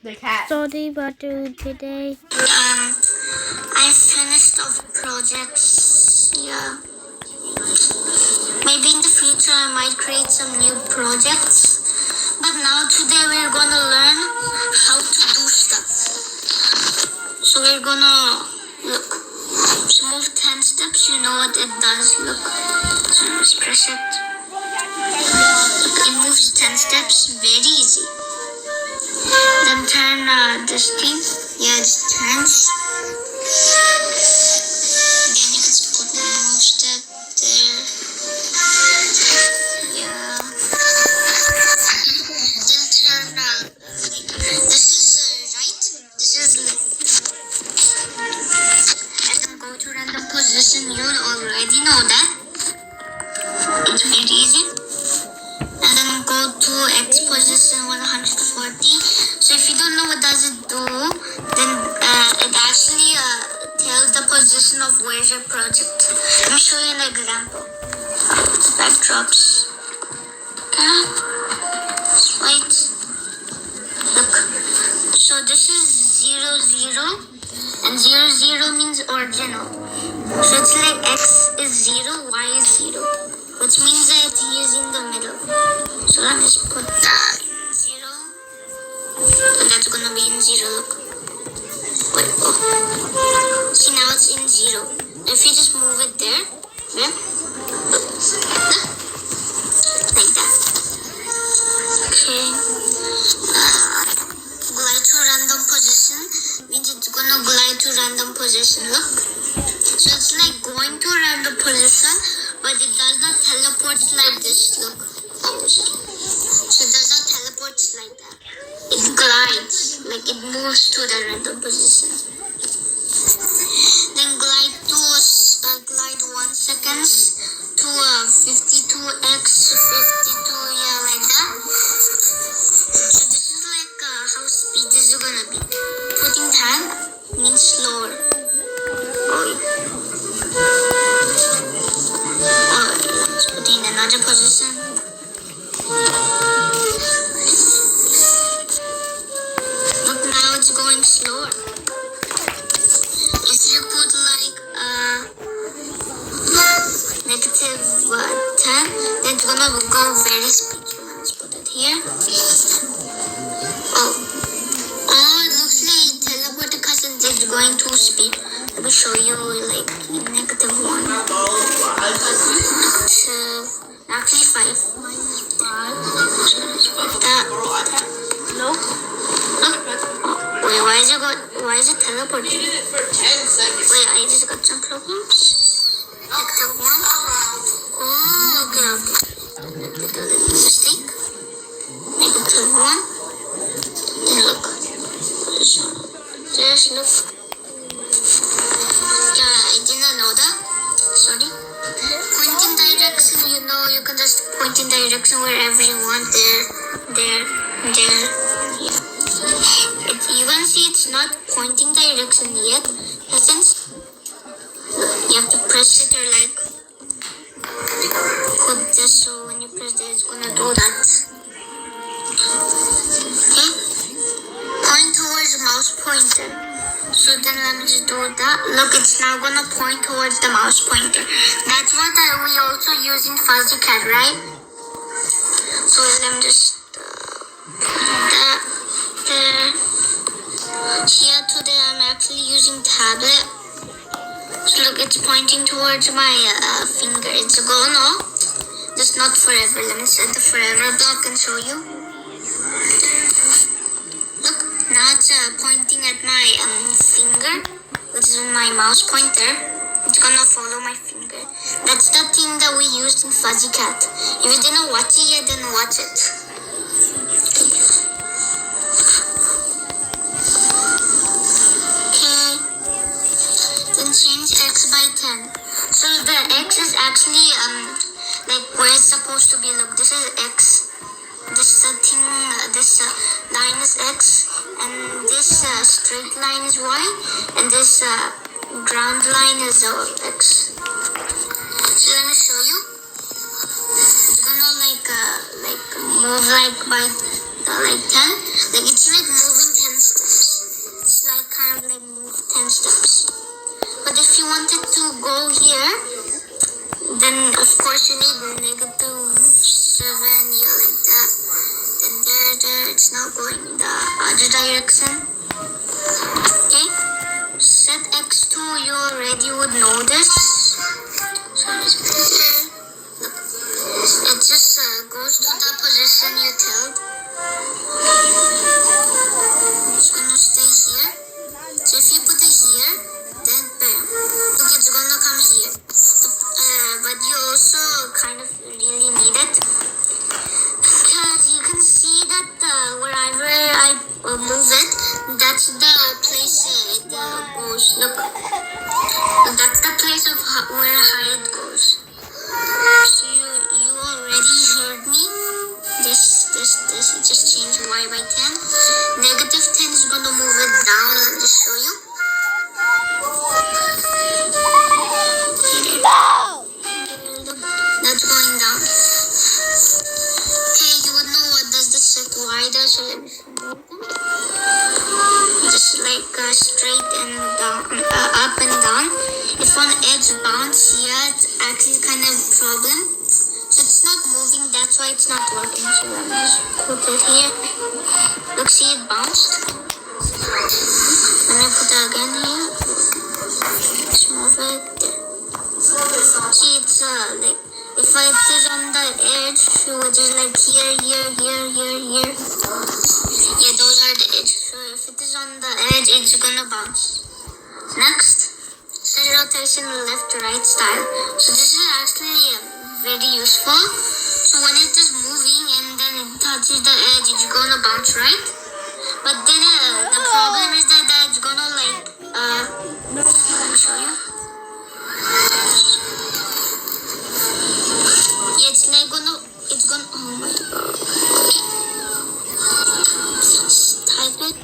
The cat. Sorry about today. I finished all the projects. Yeah. Maybe in the future I might create some new projects. But now today we're gonna learn how to do stuff. So we're gonna look. So move 10 steps, you know what it does. Look. So just press it. Look, it moves 10 steps. Very easy. Then turn this thing. Yeah, it turns. Then you can put one more step there. Yeah. Then turn this is right. This is left. And then go to random position. You already know that. It's very easy. And then go to X position 140. So if you don't know what does it do, then it actually tells the position of where's your project. Let me show you an example. Backdrops. Okay. Wait. Look. So this is 0, 0. And 0, 0 means original. So it's like X is 0, Y is 0. Which means that he is in the middle. So let me just put that 0. And that's gonna be in 0. Look. Wait, oh. See, now it's in 0. If you just move it there, yeah, like that. Okay. Glide to random position means it's gonna glide to random position. Look. So it's like going to a random position, but it does not teleport like this. Look. So it does not teleport like that. It glides, like it moves to the random position. Then glide to glide 1 second to 52x 52, yeah, like that. So this is like how speed is gonna be. Putting time means slower. Let's put in another position. Look, now it's going slower. If you put like negative 10, then it's gonna go very speedy. Let's put it here. Oh, it looks like teleported because it's going too speed. Let me show you like negative 1. Actually 5. That. No. Wait, why is it teleporting? You did it for 10 seconds. Wait, I just got some problems. Negative 1. Oh, okay. Negative mistake. Negative 1. Then look. Just look. Yeah, I didn't know that. Sorry. Point in direction, you know, you can just point in direction wherever you want. There. Yeah. You can see it's not pointing direction yet. Since you have to press it or like put this, so when you press it, it's gonna do that. Okay. Point towards mouse pointer. So then let me just do that. Look, it's now gonna point towards the mouse pointer. That's what we also use in Fuzzy Cat, right? So let me just put that there. Here today I'm actually using tablet. So look, it's pointing towards my finger. It's gonna, just not forever. Let me set the forever block and show you. Look, now it's pointing at my finger, which is my mouse pointer. It's gonna follow my finger. That's the thing that we used in Fuzzy Cat. If you didn't watch it yet, then watch it. Change X by 10. So the X is actually like where it's supposed to be. Look, this is X. This thing, this line is X, and this straight line is Y, and this ground line is X. So let me show you. It's gonna like move like by like 10. Like it's like moving 10 if you wanted to go here, then of course you need -7, yeah, like that. Then there, it's not going the other direction. Okay, set X to your red, you would know this. So just put it there. Look, it just goes to the position you tell. It's gonna stay here. So if you put it here, then bam. Look, it's gonna come here. But you also kind of really need it. Because you can see that wherever I move it, that's the place it goes. Look, that's the place of where hide goes. So you already heard me. This just change y by 10. -10 is gonna move it down. Let me just show you. That's going down. Okay, you would know what does this set y does. So let me show you. Just like straight and down, up and down. If one edge bounce here, it's actually kind of a problem. So it's not moving, that's why it's not working. So let me just put it here. Look, see it bounced. Let me put it again here. Let's move it there. See, it's like, if it is on the edge, which is like here. Yeah, those are the edges. So if it is on the edge, it's gonna bounce. Next, set rotation left to right style. So this is actually very useful. So when it is moving and then it touches the edge, it's gonna bounce right. But then the problem is that it's gonna like let me show you. Yeah, it's like gonna oh my god. Type it.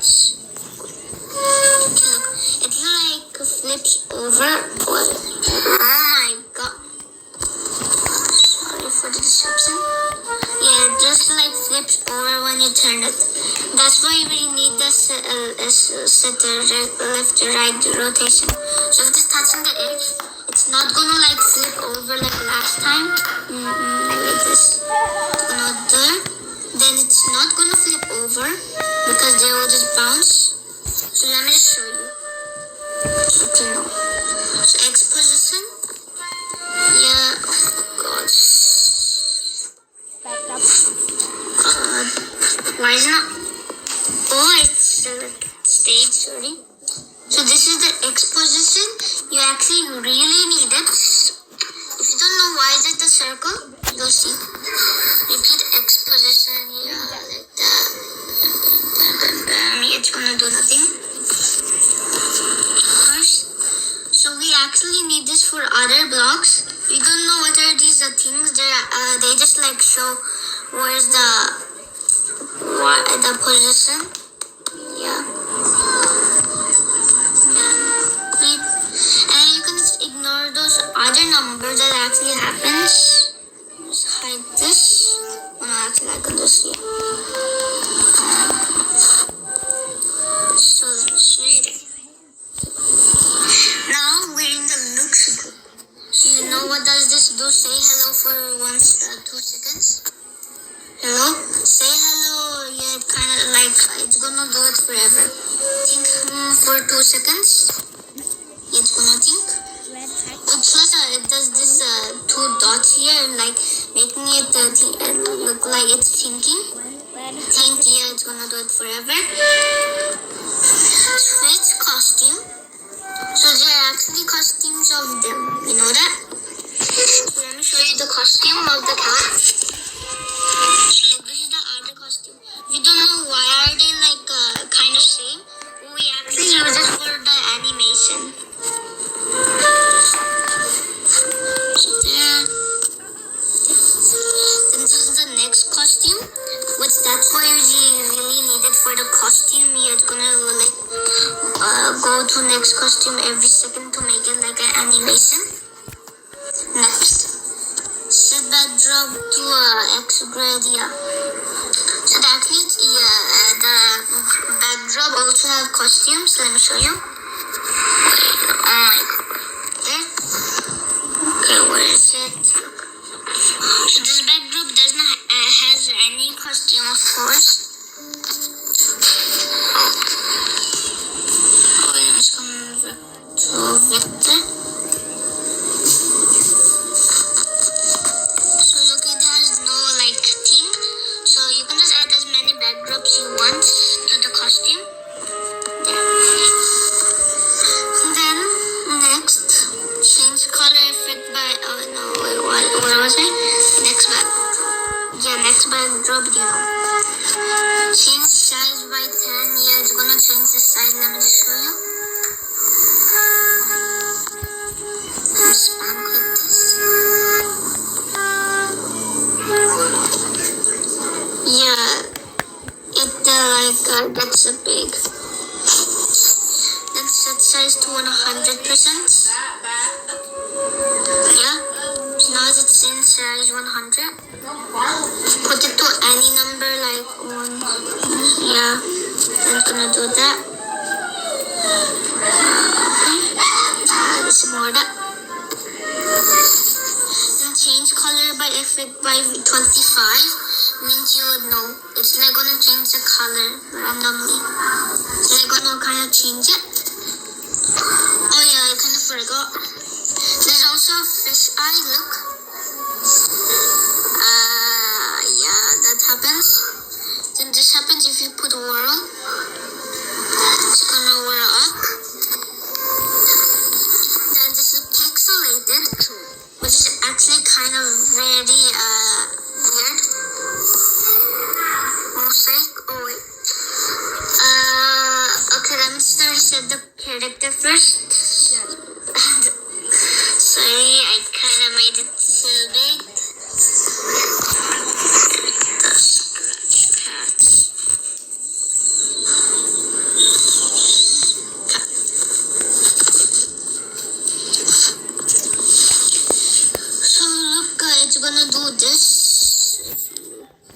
Okay, look, it like flips over. Oh my god. Sorry for the disruption. Yeah, it just like flips over when you turn it. That's why we need the set left to right rotation. So if it's touching the edge, it's not gonna like flip over like last time. Like this. It's gonna there. Then it's not gonna flip over because they will just bounce. So let me just show you. Okay, no. So X position. Yeah. Oh god. Why is it not? Oh, it's stayed. Sorry. So this is the X position. You actually really need it. If you don't know why is it a circle, you'll see. Repeat X position here like that. It's gonna do nothing. So we actually need this for other blocks. We don't know what are these things. They just like show where's the position. Yeah. And you can just ignore those other numbers that actually happens. Just hide this. Oh no, actually I can just see. So let me show you that. Now we're in the looks group. So you know what does this do? Say hello for 2 seconds. Hello? Say hello. Yeah, it kind of like, it's gonna do it forever. Think for 2 seconds. It's gonna think. Plus it does this 2 dots here, like making it look like it's thinking. Think, yeah, it's gonna do it forever. Switch costume. So there are actually costumes of them. You know that? So let me show you the costume of the cat. So this is the other costume. We don't know why are they like kind of same. We actually use it for the animation. So there. Then this is the next costume, which that's why we really need it for the costume. You're gonna like go to next costume every second to make it like an animation. Next, set backdrop to X grid. Yeah. So the athletes, the backdrop also have costumes. Let me show you. Oh my god. it. So this backdrop does not has any costume, of course. Oh, it's coming to Victor. So look, it has no like theme. So you can just add as many backdrops you want to the costume. Then next, change color effect by where was I? Next backdrop, change size by 10. Yeah, it's gonna change the size. Let me just show you. Spam click this. Yeah, it gets a big. Then set size to 100%. Yeah, so now it's in size 100. Put it to any number like 1. Yeah, I'm gonna do that. This is more that. Then change color by effect by 25 means you would know. It's like gonna change the color randomly. So I'm gonna kind of change it. Oh yeah, I kind of forgot. There's also a fish eye, look. Yeah, that happens. Then this happens if you put whirl. It's gonna whirl up. Then this is pixelated, which is actually kind of very weird. Mosaic. Oh wait. Okay, let me just reset the character first. Sorry, I kind of made it too big. The scratch pads. So look, it's gonna do this.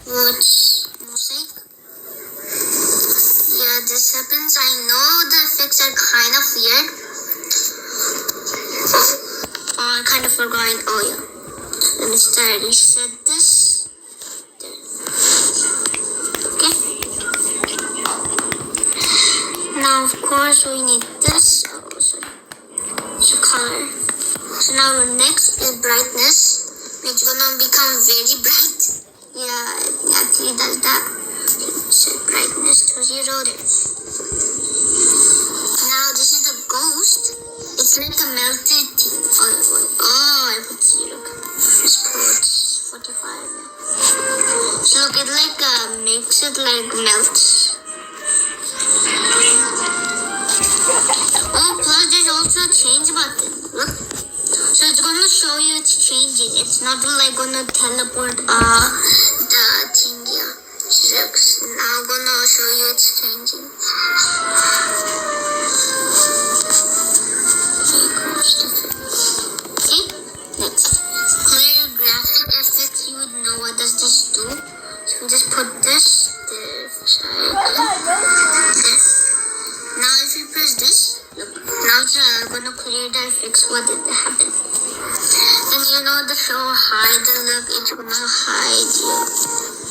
Watch mosaic. Yeah, this happens. I know the effects are kind of weird. Oh, I kind of forgot. Oh yeah. Let me start reset this. There. Okay. Now of course we need this. Oh sorry. So color. So now next is brightness. It's gonna become very bright. Yeah, it actually does that. Set brightness to 0 there. Now this is the ghost. It's like a melted thing. Oh, I put 0. Just put 45. Yeah. So look, it like makes it like melts. Oh, plus there's also a change button. Look. So it's gonna show you it's changing. It's not like gonna teleport the thing here. So now gonna show you it's changing. Okay, next. Clear graphic effects, you would know what does this do. So we just put this there. Now if you press this, look, now it's gonna clear the effects. What did happen? And you know the show hide the look, it's gonna hide you.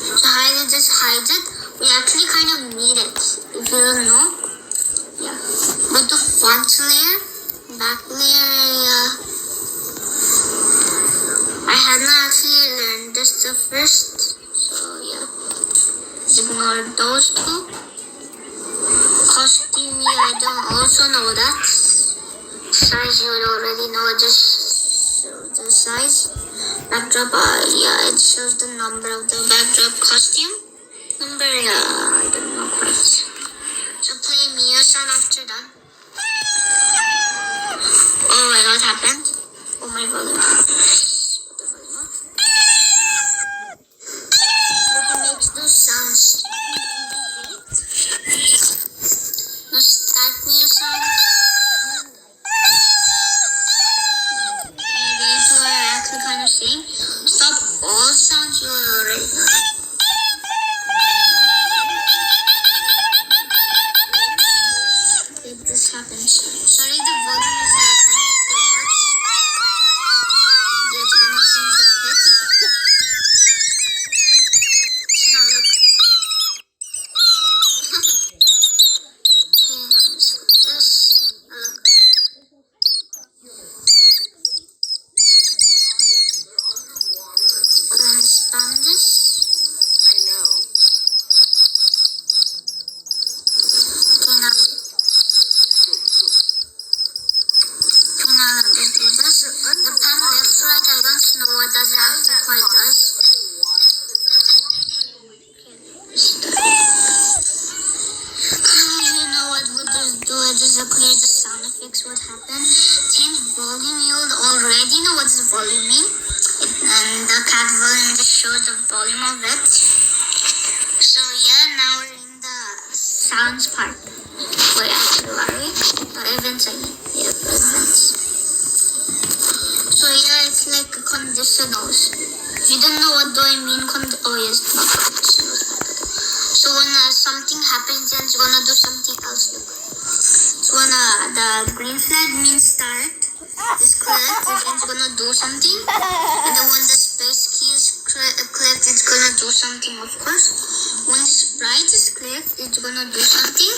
So hide it just hides it. We actually kind of need it. If you don't know. Yeah. Go to font layer, back layer, I had not actually learned this the first. So yeah. Just ignore those two. Costume, I don't also know that. Size, you would already know, just shows the size. Backdrop, yeah, it shows the number of the backdrop costume. Number, I don't know quite. So play Mia sound after that. Oh my god, what happened? Oh my god. It makes those sounds. No, start Mia sound. These two are actually kind of same. Stop all sounds you already know. just clear the sound effects. What happened? Change volume. You already know what does volume mean. And the cat volume just shows the volume of it. So yeah, now we're in the sounds part. Wait, actually, are we? Events, events. So yeah, it's like conditionals. If you don't know what do I mean, oh yes, not conditionals. So when something happens, then it's gonna do something else. Look. So when the green flag means start, is clicked, it's gonna do something. And then when the space key is clicked, it's gonna do something, of course. When the sprite is clicked, it's gonna do something.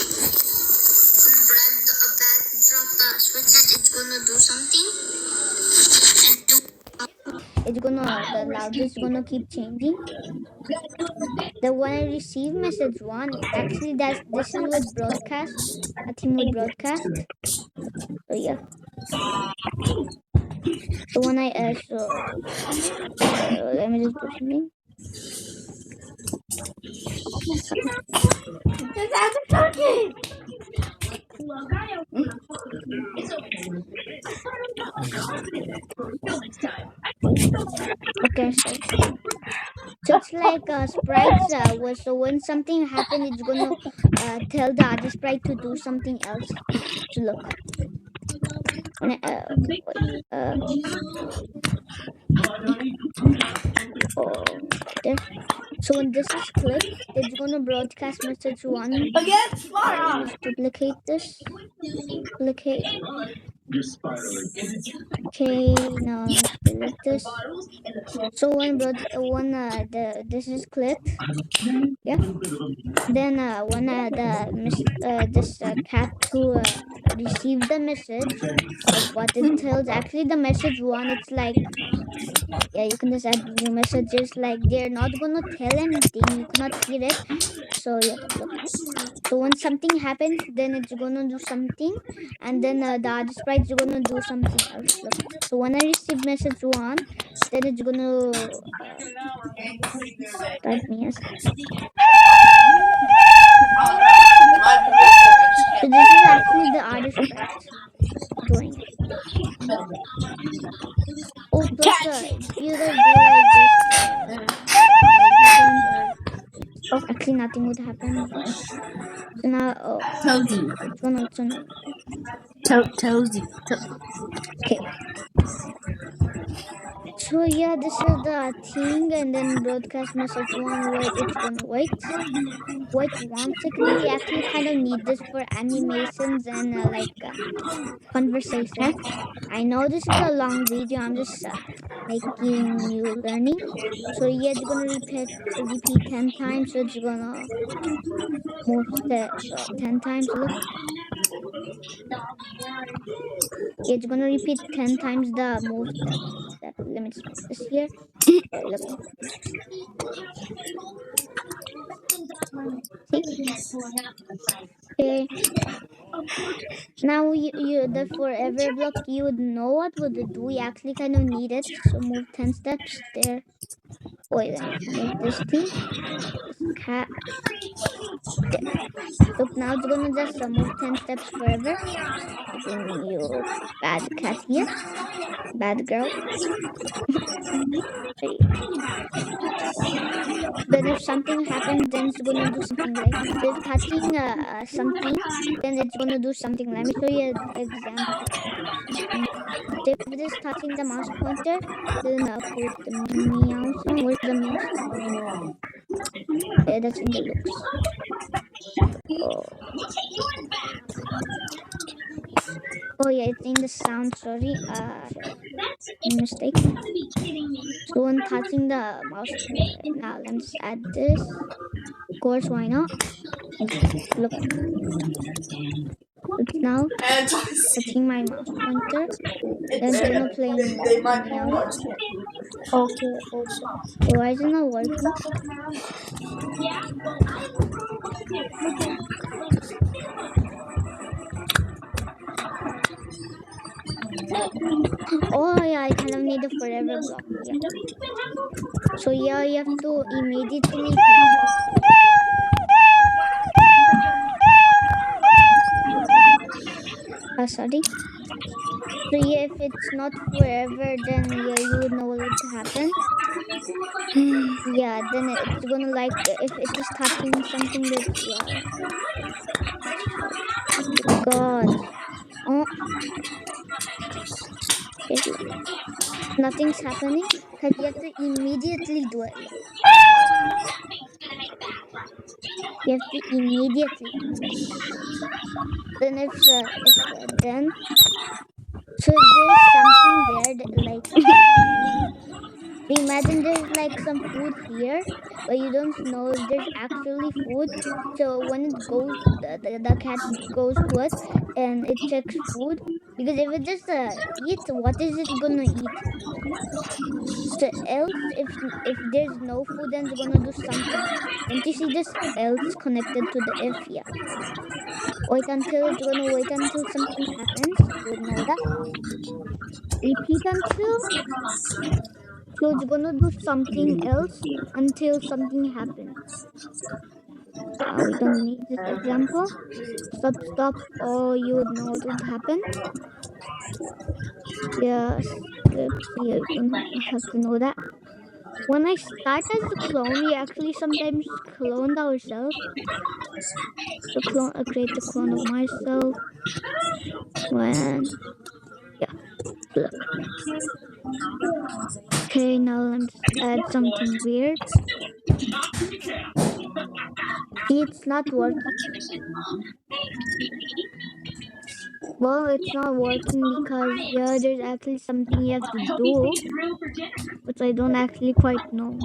When backdrop switches, it's gonna do something. It's gonna, the loudest gonna keep changing. The when I receive message 1, actually this is with broadcast, a thing with broadcast. So yeah. So when I let me just do something. Okay, so it's like sprites so when something happens, it's gonna tell the other sprite to do something else. So look. When there. So when this is clicked, it's gonna broadcast message 1. Let's duplicate this. Duplicate. Okay, now let's delete this. So when this is clicked, yeah. Then when this cat to receive the message of what it tells, actually the message 1, it's like, yeah, you can just add new messages, like they're not gonna tell anything, you cannot hear it. So yeah, look. So when something happens, then it's gonna do something, and then the other sprite's gonna do something else. Look. So when I receive message 1, then it's gonna type me as. So this is actually the other sprite doing it. Oh, plus you guys do like this. Actually, nothing would happen. So now, Tozy. it's gonna turn on. Tozy. Okay. So yeah, this is the thing, and then broadcast message 1. Wait, it's gonna wait 1 second. We actually kind of need this for animations and conversation. I know this is a long video. I'm just making you learning. So yeah, it's gonna repeat 10 times. So it's gonna move 10 times. Look. Yeah, it's gonna repeat 10 times the move step. Let me just put this here. Look. See? Okay. Now you the forever block, you would know what would it do. We actually kind of need it. So move 10 steps there. Wait, let me move this thing. This cat. There. Look, now it's gonna just move 10 steps forever. Then you bad cat here. Bad girl. Then if something happens, then it's gonna do something, like if touching something, then it's gonna do something. Let me show you an example. If it is touching the mouse pointer, then put the meow sound. Where's the meow sound? Yeah, that's in the looks. Oh yeah, it's in the sound. Sorry, mistake. So when touching the mouse, now let's add this. Of course, why not? Look. It's now touching my mouse pointer. Then it's gonna play meow. Okay. Why is it not working? Oh yeah, I kind of need a forever block. Yeah. So yeah, you have to immediately. sorry. So yeah, if it's not forever, then yeah, you would know what would happen. Yeah, then it's gonna like if it is touching something that's yeah. God. Oh, okay, look. Nothing's happening. But you have to immediately do it. Look. You have to immediately. Then if then so if there's something there that, like imagine there's like some food here, but you don't know if there's actually food. So when it goes, the cat goes to it and it checks food. Because if it just eats, what is it gonna eat? So else, if there's no food, then it's gonna do something. Don't you see this else connected to the if? Yeah. It's gonna wait until something happens. You would know that. Repeat until. So it's gonna do something else until something happens. We don't need this example. Stop, or you would know what would happen. Yes, you don't have to know that. When I start as a clone, we actually sometimes cloned ourselves. So create a clone of myself. When yeah, look. Okay, now let's add something weird. See, it's not working. Well, it's not working because yeah, there's actually something you have to do, which I don't actually quite know.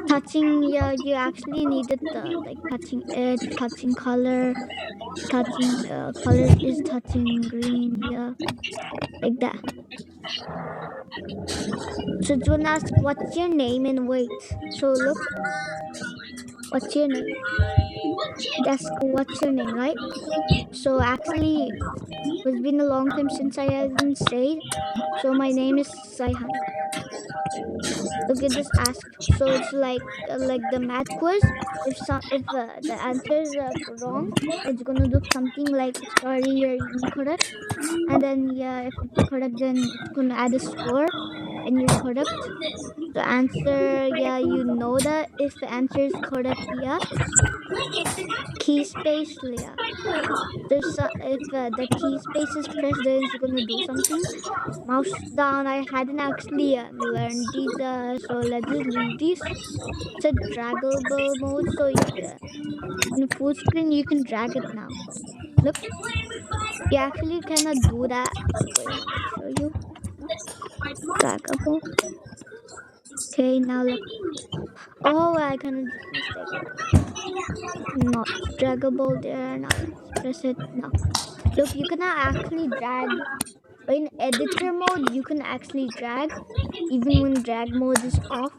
Touching, yeah, you actually needed the like touching it, touching color, touching color is touching green, yeah, like that. So it's gonna ask what's your name and wait. So look, what's your name? Ask what's your name, right? So actually, it's been a long time since I haven't said. So my name is Saihan. Look, it just ask. So it's like the math quiz. If the answer is wrong, it's gonna do something like sorry you're incorrect. And then yeah, if it's correct, then it's gonna add a score, and you're correct. The answer, yeah, you know that if the answer is correct, yeah. Key space, yeah. If the key space is pressed, then it's gonna do something. Mouse down. I hadn't actually learned these, so let's just leave these. It's a draggable mode, so in full screen you can drag it now. Look, you actually cannot do that. Wait, let me show you. Draggable. Okay, now look. Oh, I kind of just mistake. Not draggable there. Now let's press it. Now, look, you cannot actually drag. In editor mode, you can actually drag, even when drag mode is off.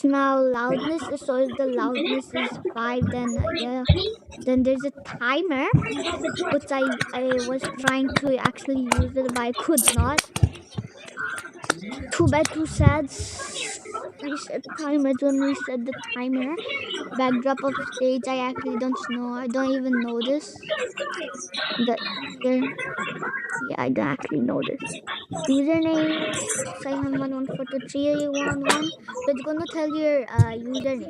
Now loudness. So if the loudness is 5, then yeah, then there's a timer, which I was trying to actually use it, but I could not. Too bad, too sad. Reset timer. Don't reset the timer. Backdrop of stage. I actually don't know. I don't even know this. The here. Yeah, I don't actually know this. Username Saihan114311. So it's gonna tell your username.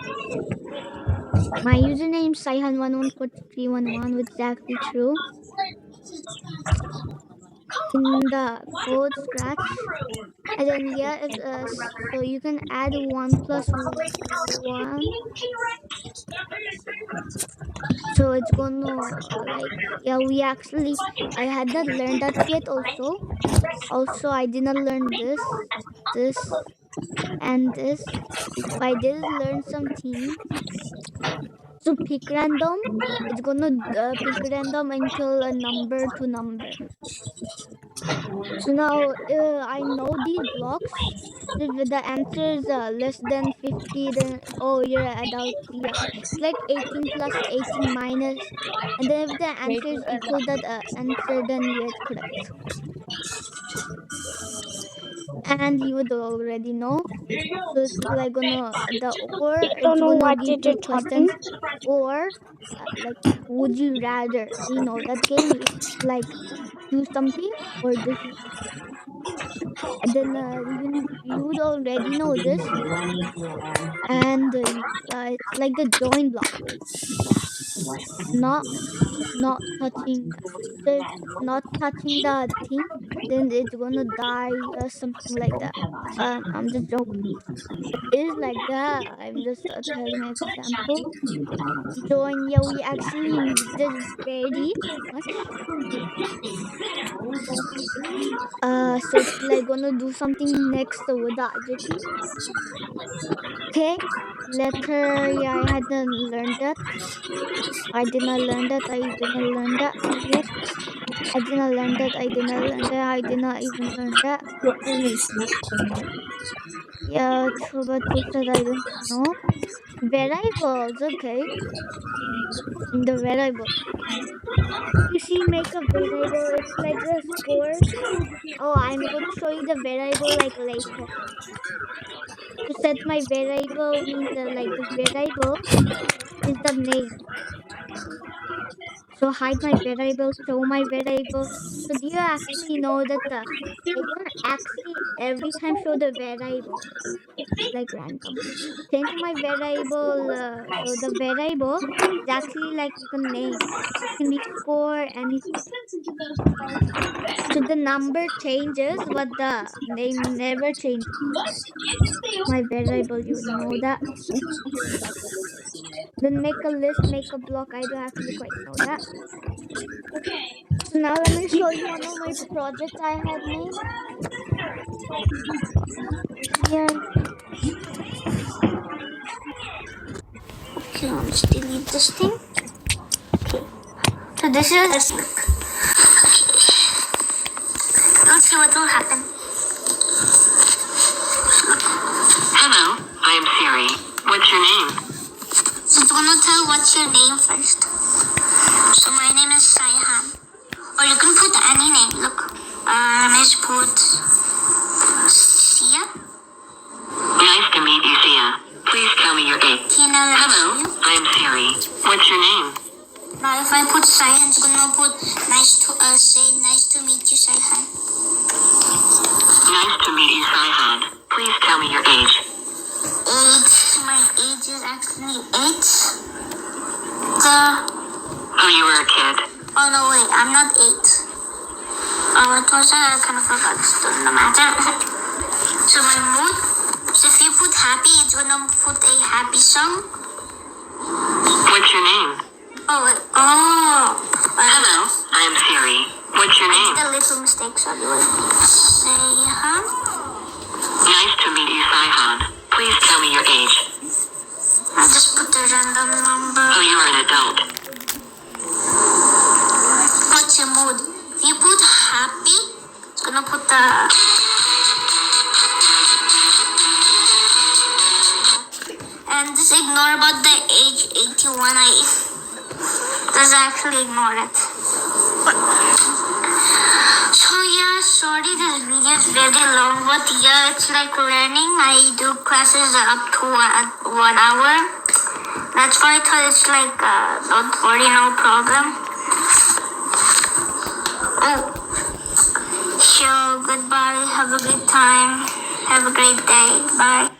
My username Saihan114311, which is actually true. In the code scratch, and then yeah, so you can add 1 plus 1. So it's gonna like yeah, I had not learned that yet. Also I did not learn this, and this. But I did learn something. So pick random. It's gonna pick random until a number to number. So now I know these blocks. If the answer is less than 50, then oh, you're an adult. Yeah, it's like 18 plus 18 minus, and then if the answer is equal that answer, then yeah, it's correct. and you would already know. So it's like gonna the or Don't it's know gonna what give it you is questions, talking. or like would you rather. You know that game is like do something or do something. And then you would already know this, and it's like the join block, not not touching the the thing, then it's gonna die or something like that. I'm just joking. It is like that. I'm just telling an example. Join, yeah, we actually need this very much. So it's like gonna do something next with the adjective. Okay, letter. Yeah, I hadn't learned that. I did not learn that. I didn't learn that yet. I didn't learn that. I didn't learn that. I did not even learn that. Yeah, true, but who said I don't know? Variables, okay. The variable. You see, make a variable. It's like the score. Oh, I'm going to show you the variable like later. To set my variable means like the variable is the name. So hide my variable, show my variable. So do you actually know that I don't actually every time show the variable like random. Change my variable. So the variable is actually like a name. It can be score, anything. So the number changes, but the name never changes. My variable, you know that. Then make a list, make a block. I don't actually quite know that. So now let me show you one of my projects I had made. Here. Okay, let's delete this thing. Okay. So this is this book. Let's see what will happen. Hello, I am Siri. What's your name? So it's gonna tell what's your name first. So my name is Saihan. Or you can put any name. Look. Let's put Sia. Nice to meet you, Sia. Please tell me your age. Hello, I am Siri. What's your name? Now if I put Saihan, it's gonna put nice to meet you, Saihan. Nice to meet you, Saihan. Please tell me your age. My age is actually 8. Oh, you were a kid? Oh, no, wait, I'm not 8. Oh, what was that? I kind of forgot. No matter. So my mood, so if you put happy, it's gonna put a happy song. What's your name? Oh, hello, I am Siri. What's your name? It's a little mistake, sorry. Saihan. Nice to meet you, Saihan. Please tell me your age. I just put a random number. Oh, you are an adult. What's your mood? If you put happy, it's gonna put the... And just ignore about the age 81. Just actually ignore it. So yeah, sorry this video is very long, but yeah, it's like learning. I do classes up to 1 hour. That's why I thought it's like, don't worry, no problem. Oh, so goodbye, have a good time, have a great day, bye.